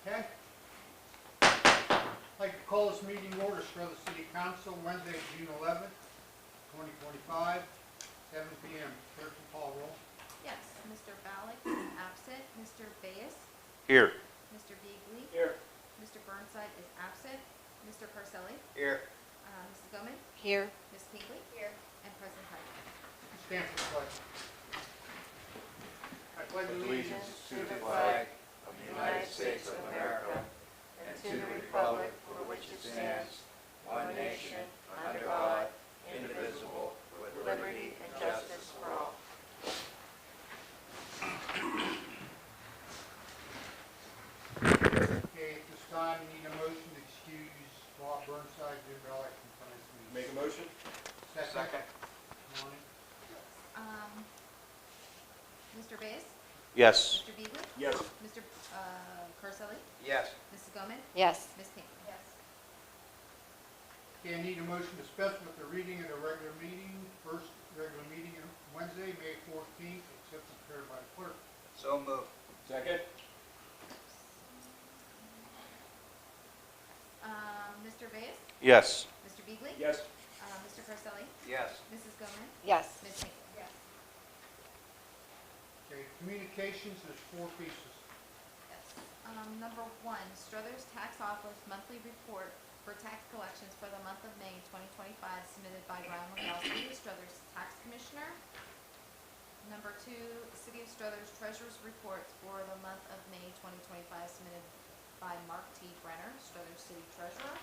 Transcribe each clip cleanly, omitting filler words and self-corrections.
Okay. I'd like to call this meeting order, Struthers City Council, Wednesday, June 11th, 2025, 7 p.m. Clerk will call roll. Yes, Mr. Ballack is absent. Mr. Bayes? Here. Mr. Beagley? Here. Mr. Burnside is absent. Mr. Parcelli? Here. Mrs. Goman? Here. Ms. Pinkley? Here. And President Hyde. Stand for the pledge. I pledge allegiance To the flag of the United States of America and to the republic for which it stands, one nation, under God, indivisible, with liberty and justice for all. Okay, at this time, we need a motion to excuse Bob Burnside, Jim Bellick from tonight's meeting. Make a motion? Second. Lonnie? Mr. Bayes? Yes. Mr. Beagley? Yes. Mr. Parcelli? Yes. Mrs. Goman? Yes. Ms. Pinkley? Yes. Okay, I need a motion to dispense with the reading of the regular meeting, first regular meeting on Wednesday, May 14th, except as declared by the clerk. So moved. Second? Mr. Bayes? Yes. Mr. Beagley? Yes. Mr. Parcelli? Yes. Mrs. Goman? Yes. Ms. Pinkley? Yes. Okay, communications, there's 4 pieces. Yes. Number 1, Struthers Tax Office Monthly Report for Tax Collections for the month of May 2025, submitted by Ryan Legowski, Struthers Tax Commissioner. Number 2, City of Struthers Treasurer's Reports for the month of May 2025, submitted by Mark T. Brenner, Struthers City Treasurer.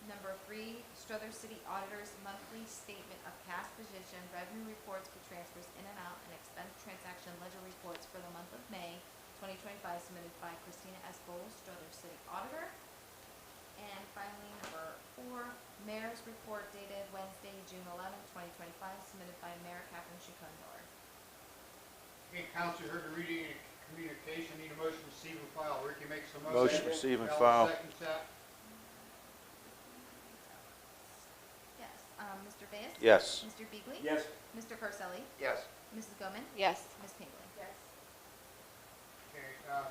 Number 3, Struthers City Auditor's Monthly Statement of Cash Position, Revenue Reports for Transfers in and out, and Expense Transaction Ledger Reports for the month of May 2025, submitted by Christina S. Bowles, Struthers City Auditor. And finally, number 4, Mayor's Report dated Wednesday, June 11th, 2025, submitted by Mayor Catherine Chacon-Miller. Okay, council, heard the reading and communication, need a motion to receive and file. Ricky makes a motion. Motion to receive and Al file. seconds that. Yes. Mr. Bayes? Yes. Mr. Beagley? Yes. Mr. Parcelli? Yes. Mrs. Goman? Yes. Ms. Pinkley? Yes. Okay,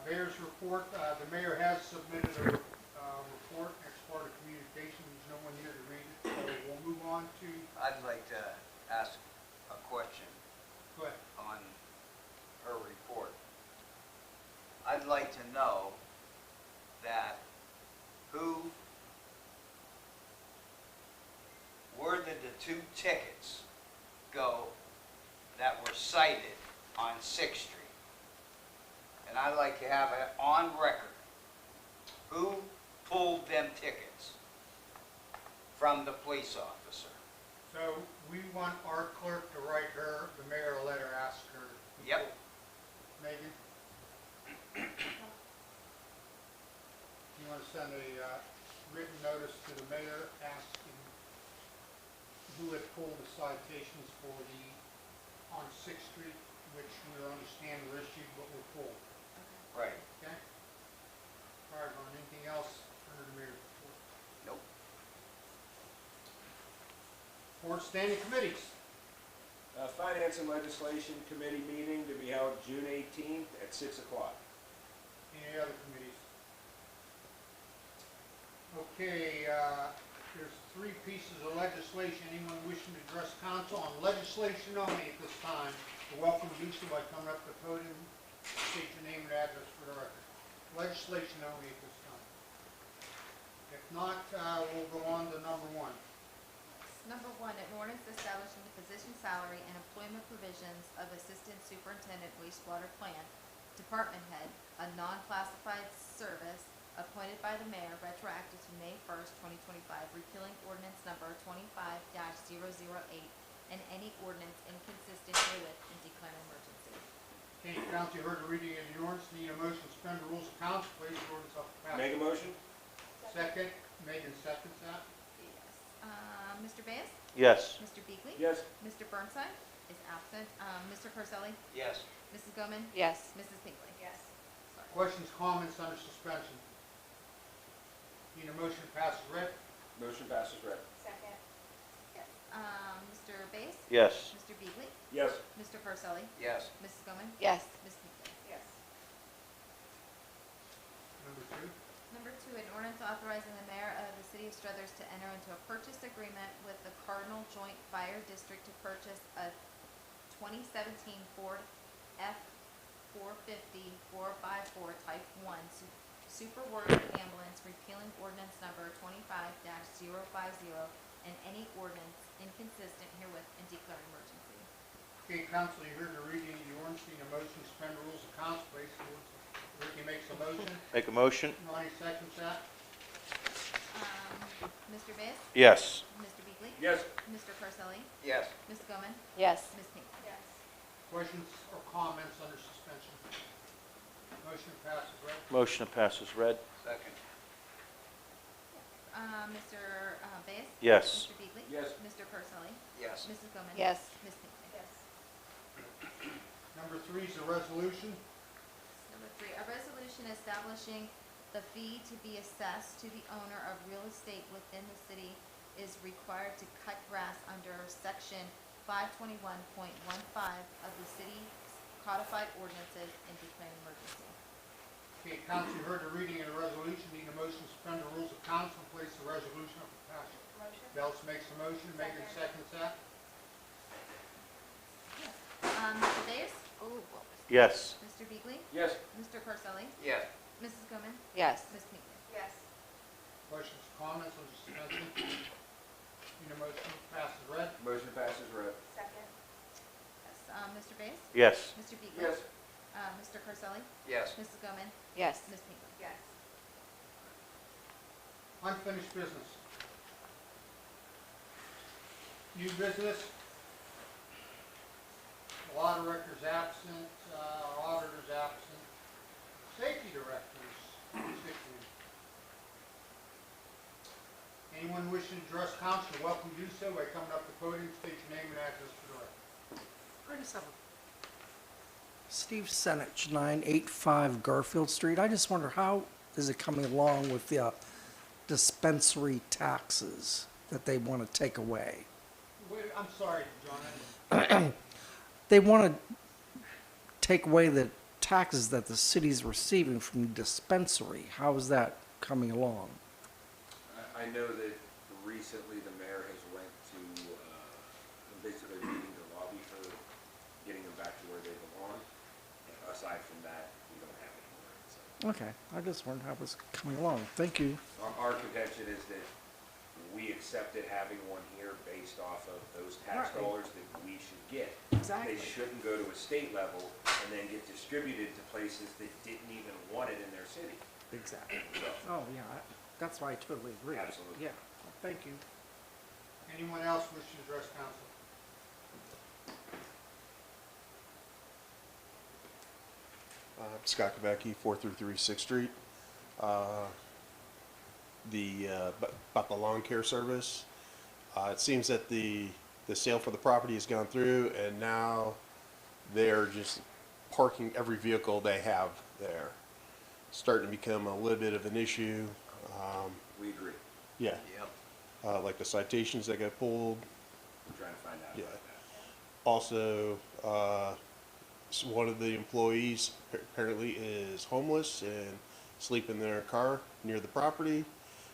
mayor's report, the mayor has submitted a report as part of communication. There's no one here to read it, so we'll move on to, I'd like to ask a question go ahead. on her report. I'd like to know where did the 2 tickets go that were cited on 6th Street? And I'd like to have it on record. Who pulled them tickets from the police officer? So we want our clerk to write her, the mayor, a letter, ask her. Yep. Megan? You want to send a written notice to the mayor asking who had pulled the citations for the, on 6th Street, which we understand were issued but were pulled, Right. okay? All right, on anything else under the mayor's report? Nope. Board standing committees. Finance and Legislation Committee meeting to be held June 18th at 6 o'clock. Any other committees? Okay, there's 3 pieces of legislation. Anyone wishing to address council on legislation only at this time, you're welcome to do so by coming up to the podium, state your name and address for the record. Legislation only at this time. If not, we'll go on to number 1. Number 1, an ordinance establishing the position, salary, and employment provisions of Assistant Superintendent Wastewater Plant Department Head, a non-classified service appointed by the mayor, retroactive to May 1st, 2025, repealing ordinance number 25-008, and any ordinance inconsistent herewith, and declaring emergency. Okay, council, you heard the reading of the ordinance. Need a motion to suspend the rules of council, place the ordinance up for passage. Make a motion? Second, Megan seconds that. Yes. Mr. Bayes? Yes. Mr. Beagley? Yes. Mr. Burnside is absent. Mr. Parcelli? Yes. Mrs. Goman? Yes. Mrs. Pinkley? Yes. Sorry. Questions, comments under suspension? Need a motion to pass as read? Motion passes read. Second. Yes. Mr. Bayes? Yes. Mr. Beagley? Yes. Mr. Parcelli? Yes. Mrs. Goman? Yes. Ms. Pinkley? Yes. Number enter into a purchase agreement with the Cardinal Joint Fire District to purchase a 2017 Ford F-450 4x4 Type 1 Super Worker Ambulance, repealing ordinance number 25-050 and any ordinance inconsistent herewith and declaring emergency. Okay, council, you heard the reading of the ordinance, need a motion to suspend the rules of council, please. Ricky makes a motion, Make a motion? Ronnie seconds that. Mr. Bass? Yes. Mr. Beagley? Yes. Mr. Carcelli? Yes. Ms. Goman? Yes. Ms. Pinkley? Yes. Questions or comments under suspension? Motion passes, read. Motion to pass is read. Second. Mr. Bass? Yes. Mr. Beagley? Yes. Mr. Carcelli? Yes. Mrs. Goman? Yes. Ms. Pinkley? Yes. Number 3 is a resolution. Number 3, a resolution establishing the fee to be assessed to the owner of real estate within the city is required to cut grass under section 521.15 of the city's codified ordinances and declaring emergency. Okay, council, you heard the reading of the resolution, need a motion to suspend the rules of council and place the resolution up for passage. Motion? Bells makes a motion, Megan seconds that. Mr. Bass? Yes. Mr. Beagley? Yes. Mr. Carcelli? Yes. Mrs. Goman? Yes. Ms. Pinkley? Yes. Questions, comments on suspension? Need a motion to pass as read. Motion passes read. Second? Yes. Mr. Bass? Yes. Mr. Beagley? Yes. Mr. Carcelli? Yes. Mrs. Goman? Yes. Ms. Pinkley? Yes. Unfinished business. New business. Law director's absent, auditor's absent, safety director's sick leave. Anyone wishing to address council, welcome to do so by coming up to the podium, state your name and address for the record. Pretty simple. Steve Senich, 985 Garfield Street. I just wonder, how is it coming along with the dispensary taxes that they want to take away? Wait, I'm sorry, John, I didn't- They want to take away the taxes that the city's receiving from dispensary. How is that coming along? I know that recently the mayor has went to, basically meeting the lobby for getting them back to where they belong. Aside from that, we don't have any more. So Okay, I just wondered how it was coming along. Thank you. our contention is that we accepted having one here based off of those tax Right. dollars that we should get. Exactly. They shouldn't go to a state level and then get distributed to places that didn't even want it in their city. Exactly. So, Oh, yeah, that's why I totally agree. Absolutely. Yeah, thank you. anyone else wishing to address council? Scott Kvecki, 433 6th Street. About the lawn care service. It seems that the sale for the property has gone through, and now they're just parking every vehicle they have there. Starting to become a little bit of an issue. we agree. Yeah, Yep. like the citations that got pulled. We're trying to find out Yeah. about that. Also, one of the employees apparently is homeless and sleeping in their car near the property.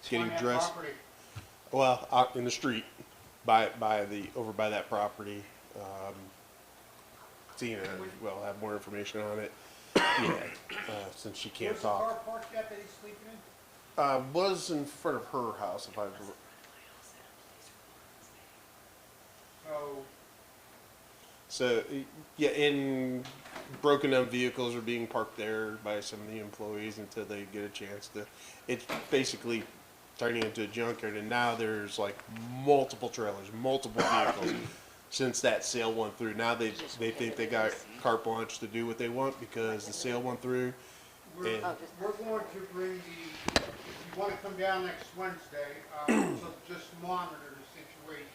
Getting On that dressed, property. well, out in the street, over by that property. Seeing it, we'll have more information on it. Yeah, since she can't Where's the car talk. parked at that he's sleeping in? Was in front of her house, if I. So, So, yeah, and broken down vehicles are being parked there by some of the employees until they get a chance to, it's basically turning into a junkyard, and now there's like multiple trailers, multiple vehicles. Since that sale went through, now they think they got carte blanche to do what they want because the sale went through. we're, And- we're going to bring if you want to come down next Wednesday, so just monitor the situation.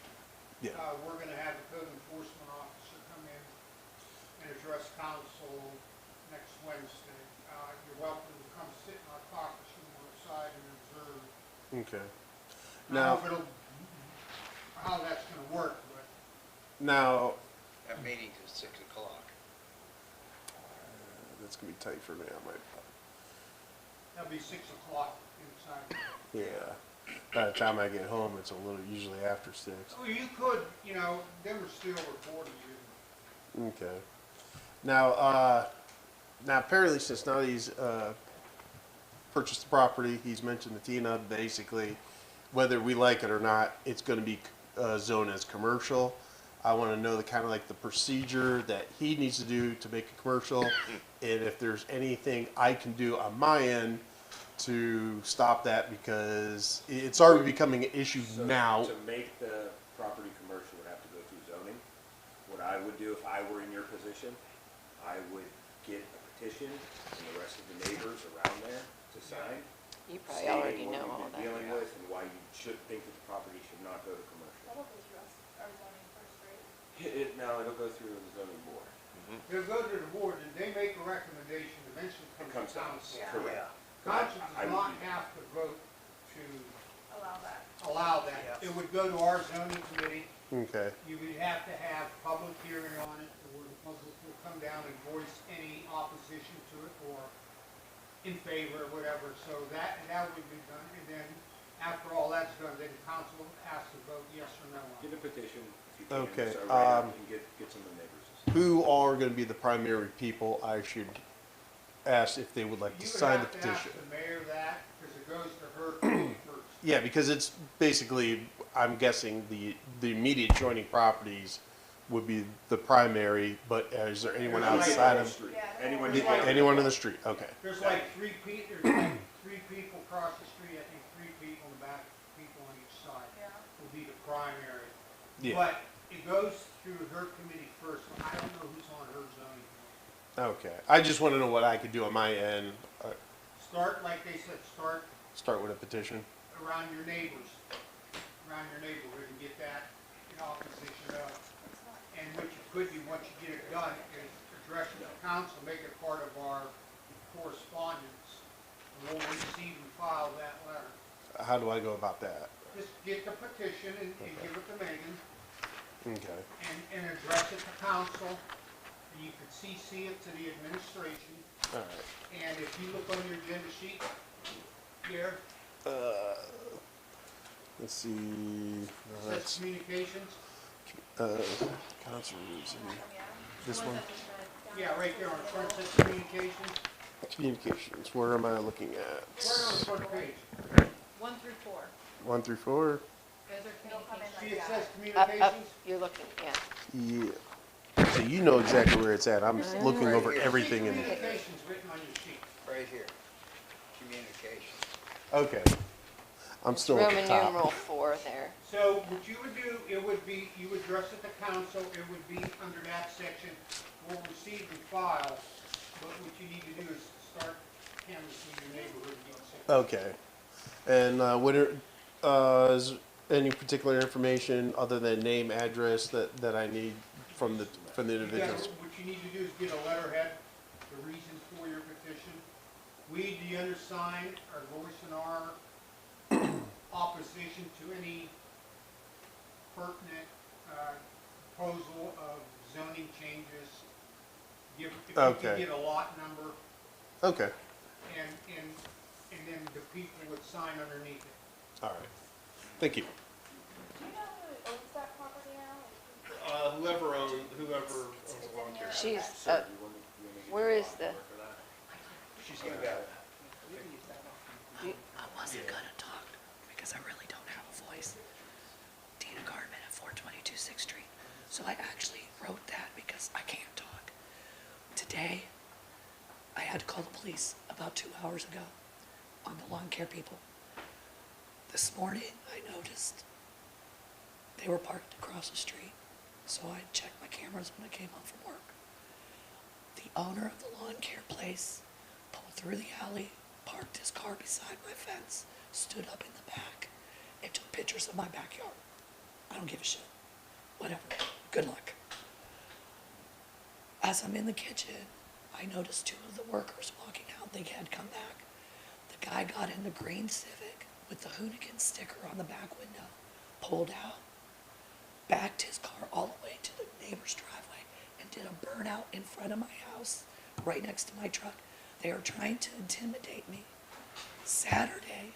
Yeah, We're gonna have the code enforcement officer come in and address council next Wednesday. You're welcome to come sit in our caucus room on the side and observe. okay. I don't know Now, if it'll, how that's gonna work, but now, That meeting's at 6 o'clock. that's gonna be tight for me, I might, that'll be 6 o'clock inside. yeah. by the time I get home, it's a little, usually after 6. Oh, you could, you know, they were still recording you. Okay. Now, now apparently since now he's, purchased the property, he's mentioned to Tina, basically, whether we like it or not, it's gonna be, zoned as commercial. I wanna know the kind of like the procedure that he needs to do to make it commercial, and if there's anything I can do on my end to stop that, because it's already becoming an issue So now. to make the property commercial would have to go through zoning. What I would do if I were in your position, I would get a petition from the rest of the neighbors around there to sign. You probably already stating know what all you've that. been dealing with and why you should think that the property should not go to commercial. That'll go through us, our zoning first, right? No, it'll go through the zoning board. They'll go to the board and they make a recommendation, eventually It comes comes to down, council. correct. Council I does would not do that. have to vote to Allow that. allow that. It would go to our zoning committee. Okay, You would have to have public hearing on it, where the public will come down and voice any opposition to it or in favor or whatever. So that would be done. And then after all that's done, then the council has to vote yes or no on Get it. a petition if you can. Okay, So write up and get some of the neighbors. to sign. who are gonna be the primary people I should ask if they would like to You would sign the have to ask petition? the mayor that, because it goes to her committee first. Yeah, because it's basically, I'm guessing the immediate adjoining properties would be the primary, but is there anyone Anyone outside on the of, street. Yeah, Anyone It's who like- anyone in the street? Okay, There's like three people across the street, I think 3 people in the back, people on each side Yeah. will be the primary. yeah, But it goes through her committee first, so I don't know who's on her zoning committee. okay. I just wanna know what I could do on my end, Start, like they said, start start with a petition. around your neighbors, around your neighborhood and get that in opposition of. And what you could do, once you get it done, is address it to council, make it part of our correspondence. And we'll receive and file that letter. How do I go about that? Just get the petition and give it to Megan Okay, and address it to council. And you could CC it to the administration. all right. And if you look on your agenda sheet here, Let's see, it says that's, communications. council rules, Yeah. this The one? ones that just read down. Yeah, right there on the front, it says communications. Communications, where am I looking Right on the at? front page. 1 through 4. 1 through 4? Those are They'll come in communications. See, like it that. says Up, communications. you're looking, yeah. Yeah. So you know exactly where it's at. I'm looking Right over here. everything in See it. communications written on your sheet. Right here, communication. Okay. I'm still at Roman the top. numeral 4 there. So what you would do, it would be, you would address it to council, it would be under that section, we'll receive and file. But what you need to do is start canvassing your neighborhood and get sick. Okay. And is any particular information other than name, address that I need from the You gotta- individuals? What you need to do is get a letterhead, the reason for your petition. We, the undersigned, are voicing our opposition to any pertinent proposal of zoning changes. If you Okay. could get a lot number, Okay. and then the people would sign underneath it. All right. Thank you. Do you know who owns that property now? Whoever owns the lawn care. She's, So you wanna get where is a the, for that? She's gonna go. I wasn't gonna talk because I really don't have a voice. Dina Garman at 422 6th Street. So I actually wrote that because I can't talk. Today, I had to call the police about 2 hours ago on the lawn care people. This morning, I noticed they were parked across the street. So I checked my cameras when I came home from work. The owner of the lawn care place pulled through the alley, parked his car beside my fence, stood up in the back, and took pictures of my backyard. I don't give a shit. Whatever. Good luck. As I'm in the kitchen, I noticed 2 of the workers walking out. They had come back. The guy got in the green Civic with the Hoonigan sticker on the back window, pulled out, backed his car all the way to the neighbor's driveway, and did a burnout in front of my house, right next to my truck. They are trying to intimidate me. Saturday,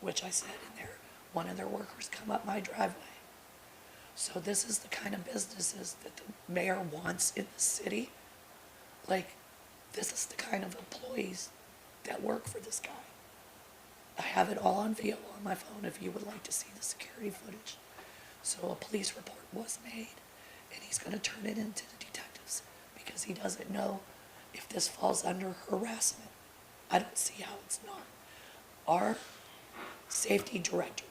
which I said in there, one of their workers come up my driveway. So this is the kind of businesses that the mayor wants in the city. Like, this is the kind of employees that work for this guy. I have it all on video on my phone if you would like to see the security footage. So a police report was made, and he's gonna turn it into the detectives because he doesn't know if this falls under harassment. I don't see how it's not. Our safety director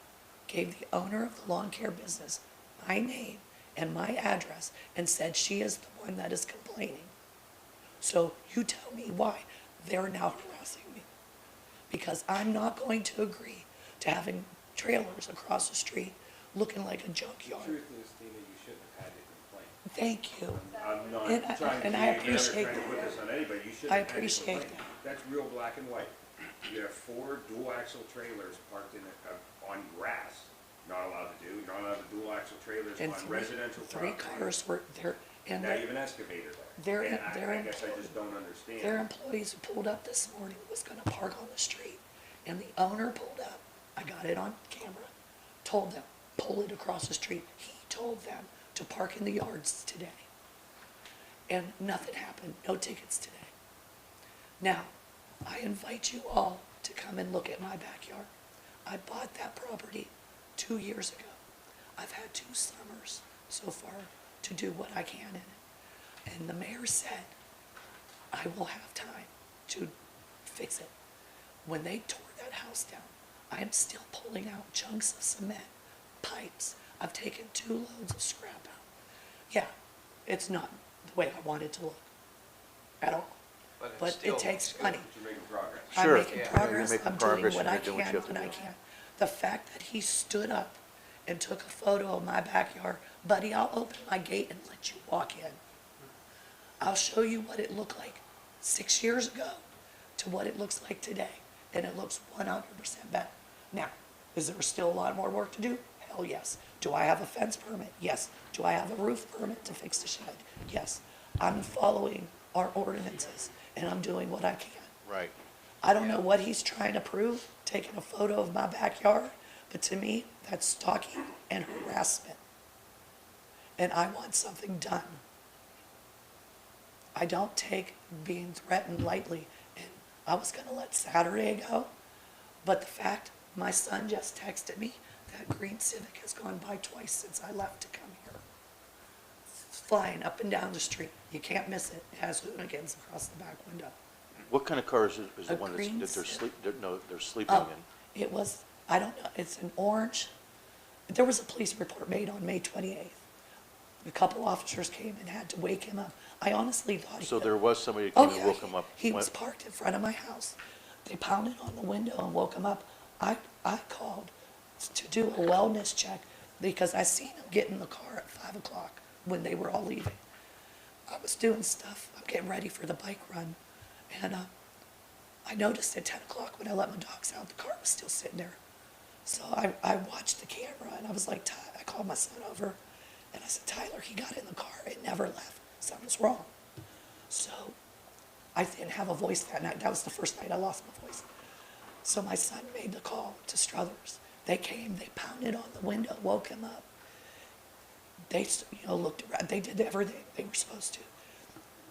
gave the owner of the lawn care business my name and my address and said she is the one that is complaining. So you tell me why they're now harassing me. Because I'm not going to agree to having trailers across the street looking like a The junkyard. truth is, Tina, you shouldn't have had to complain. Thank you. I'm not And I- trying to and be I again or appreciate trying to put that. this on anybody, you shouldn't I have had to appreciate complain. that. That's real black and white. You have 4 dual axle trailers parked on grass, not allowed to do, you're not allowed to dual axle trailers And on residential three property. cars were there, and Now you have an excavator Their- there. And their I guess I employee- just don't understand. their employees who pulled up this morning was gonna park on the street. And the owner pulled up, I got it on camera, told them, pull it across the street. He told them to park in the yards today. And nothing happened, no tickets today. Now, I invite you all to come and look at my backyard. I bought that property 2 years ago. I've had 2 summers so far to do what I can in it. And the mayor said, I will have time to fix it. When they tore that house down, I am still pulling out chunks of cement, pipes. I've taken 2 loads of scrap out. Yeah, it's not the way I want it to look at all. But it takes money. But you're making progress. Sure. I'm making Yeah, progress, you're making I'm doing progress what and I you're doing what can you have to when I do. can. The fact that he stood up and took a photo of my backyard, buddy, I'll open my gate and let you walk in. I'll show you what it looked like 6 years ago to what it looks like today, and it looks 100% better. Now, is there still a lot more work to do? Hell yes. Do I have a fence permit? Yes. Do I have a roof permit to fix the shed? Yes. I'm following our ordinances, and I'm doing what I can. Right. I don't know what he's trying to prove, taking a photo of my backyard, but to me, that's stalking and harassment. And I want something done. I don't take being threatened lightly, and I was gonna let Saturday go, but the fact, my son just texted me that green Civic has gone by twice since I left to come here. Flying up and down the street, you can't miss it, it has hooligans across the back window. What kind of car is the A one green that they're Civic. they're sleeping Oh, in? it was, I don't know, it's an orange. There was a police report made on May 28th. A couple officers came and had to wake him up. I honestly thought he. So there was somebody that Oh, came and yeah, woke him up? he When- was parked in front of my house. They pounded on the window and woke him up. I called to do a wellness check because I seen him get in the car at 5 o'clock when they were all leaving. I was doing stuff, I'm getting ready for the bike run, and I noticed at 10 o'clock when I let my dogs out, the car was still sitting there. So I watched the camera and I was like, I called my son over and I said, Tyler, he got in the car, it never left, something's wrong. So I didn't have a voice that night, that was the first night I lost my voice. So my son made the call to Struthers. They came, they pounded on the window, woke him up. They, looked around, they did everything they were supposed to.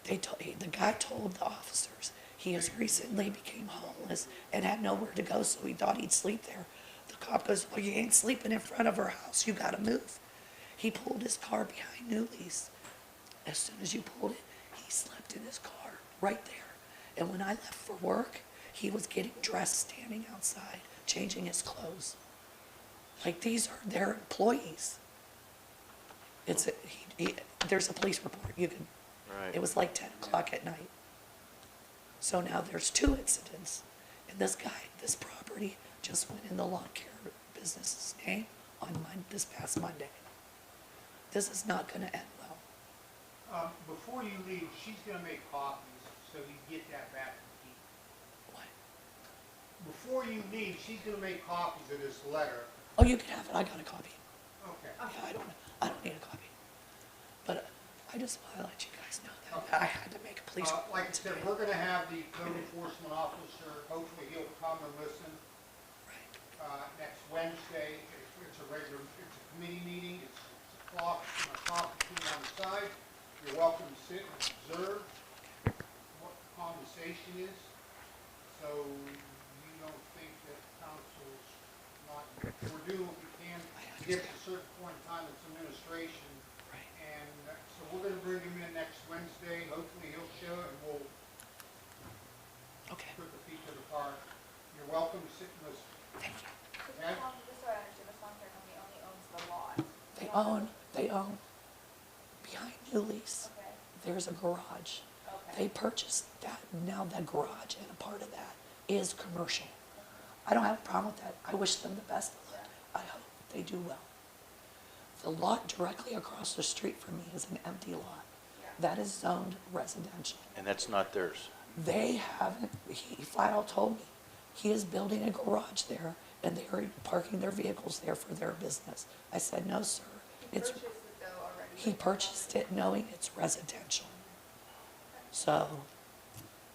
The guy told the officers he has recently became homeless and had nowhere to go, so he thought he'd sleep there. The cop goes, well, you ain't sleeping in front of our house, you gotta move. He pulled his car behind Newlee's. As soon as you pulled it, he slept in his car, right there. And when I left for work, he was getting dressed, standing outside, changing his clothes. Like, these are their employees. There's a police report, you can, Right. it was like 10 o'clock at night. So now there's 2 incidents, and this property just went in the lawn care business's name on this past Monday. This is not gonna end well. Before you leave, she's gonna make copies, so you get that back to Pete. What? Before you leave, she's gonna make copies of this letter. Oh, you can have it, I got a copy. Okay. Yeah, I don't need a copy. But I just wanna let you guys know that I had to make a police report Like I said, today. we're gonna have the code enforcement officer, hopefully he'll come and listen. Right. next Wednesday. It's a regular, it's a committee meeting, it's 6 o'clock, in a conference room on the side. You're welcome to sit and observe what the conversation is. So you don't think that council's not, we're doing what we can to get to a certain point in time, it's administration. Right. And so we're gonna bring him in next Wednesday, hopefully he'll show it, and we'll Okay, put the feet to the fire. You're welcome to sit and listen. thank you. So Okay. just so I understand, the Swanker company only owns the lot. They own, behind New Lease, Okay, there's a garage. okay. They purchased that, now that garage and a part of that is commercial. I don't have a problem with that. I wish them the best of luck. I hope they do well. The lot directly across the street from me is an empty lot. Yeah. That is zoned residential. And that's not theirs. They haven't, he flat out told me, he is building a garage there and they are parking their vehicles there for their business. I said, no, sir. It's, Purchased it though already. he purchased it knowing it's residential. So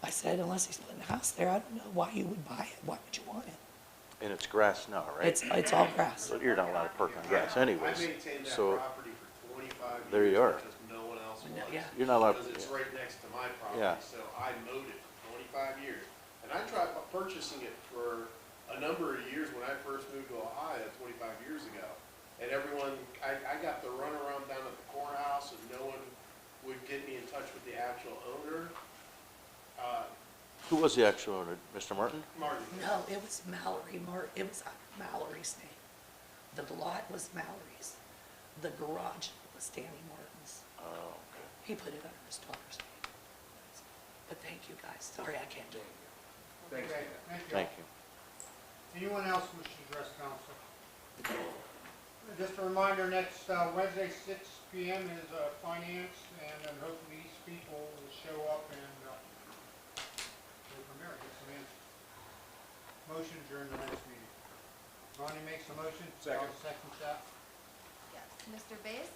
I said, unless he's putting a house there, I don't know why you would buy it. Why would you want it? And it's grass now, right? It's all grass. So you're not allowed to park on grass anyways. I maintained that So property for 25 years. there you are. Because no one else was. Yeah. You're not allowed, Because it's yeah. right next to my property. Yeah. So I mowed it for 25 years. And I tried purchasing it for a number of years when I first moved to Ohio 25 years ago. And everyone, I got the runaround down at the courthouse and no one would get me in touch with the actual owner. Who was the actual owner? Mr. Martin? Martin. No, it was Mallory it was Mallory's name. The lot was Mallory's. The garage was Danny Martin's. Oh, okay. He put it under his daughter's name. But thank you guys. Sorry, I can't do it. Thanks, Okay, Dan. thank you. Thank you. Anyone else wish to address council? Just a reminder, next Wednesday, 6 p.m. is finance, and then hopefully these people will show up and go from there, get some answers. Motion during the next meeting. Ronnie makes a motion. Second. Al seconds that. Yes. Mr. Bass?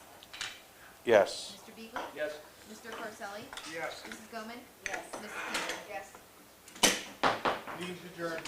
Yes. Mr. Beagle? Yes. Mr. Carselli? Yes. Mrs. Goman? Yes. Mrs. Peter? Yes. Meeting's adjourned.